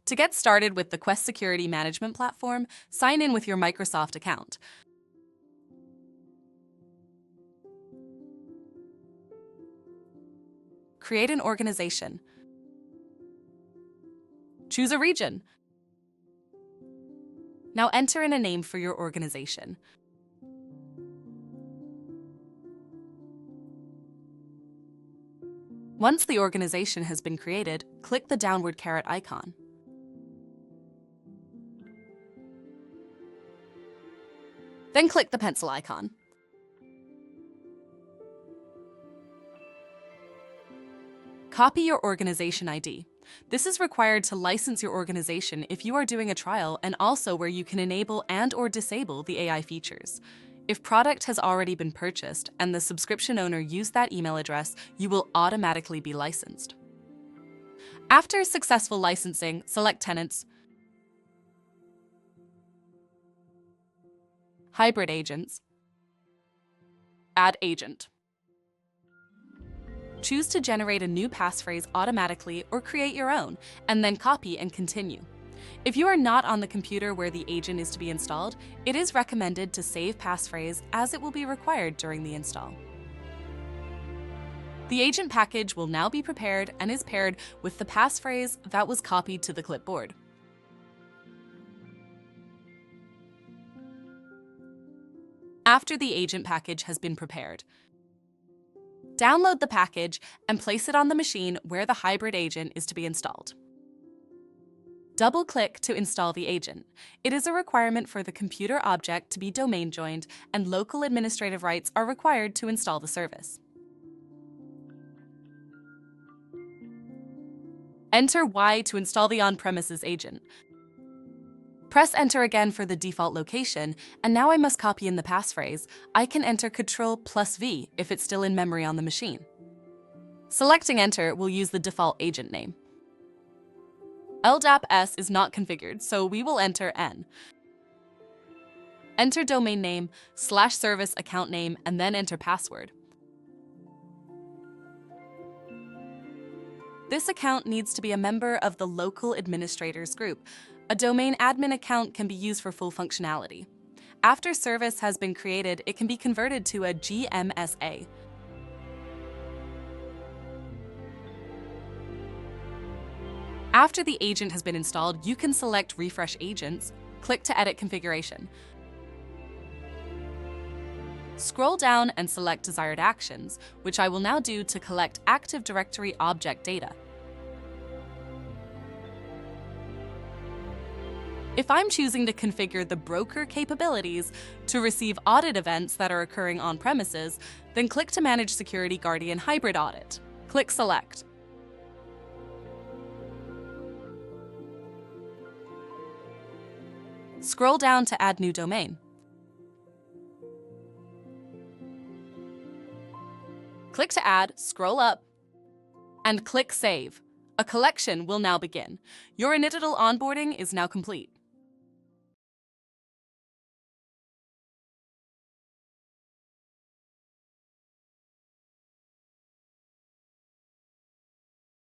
To get started with the Quest Security Management Platform, sign in with your Microsoft account. Create an organization. Choose a region. Now enter in a name for your organization. Once the organization has been created, click the downward caret icon. Then click the pencil icon. Copy your organization ID. This is required to license your organization if you are doing a trial and also where you can enable and/or disable the AI features. If product has already been purchased and the subscription owner used that email address, you will automatically be licensed. After successful licensing, select Tenants, Hybrid Agents, Add Agent. Choose to generate a new passphrase automatically or create your own, and then copy and continue. If you are not on the computer where the agent is to be installed, it is recommended to save passphrase as it will be required during the install. The agent package will now be prepared and is paired with the passphrase that was copied to the clipboard. After the agent package has been prepared, download the package and place it on the machine where the hybrid agent is to be installed. Double-click to install the agent. It is a requirement for the computer object to be domain joined, and local administrative rights are required to install the service. Enter Y to install the on-premises agent. Press Enter again for the default location, and now I must copy in the passphrase. I can enter Ctrl+V if it's still in memory on the machine. Selecting Enter will use the default agent name. LDAP-S is not configured, so we will enter N. Enter domain name, /service account name, and then enter password. This account needs to be a member of the local administrators group. A domain admin account can be used for full functionality. After service has been created, it can be converted to a GMSA. After the agent has been installed, you can select Refresh Agents, click to edit configuration. Scroll down and select Desired Actions, which I will now do to collect Active Directory object data. If I'm choosing to configure the broker capabilities to receive audit events that are occurring on premises, then click to manage Security Guardian Hybrid Audit. Click Select. Scroll down to add new domain. Click to add, scroll up, and click Save. A collection will now begin. Your initial onboarding is now complete.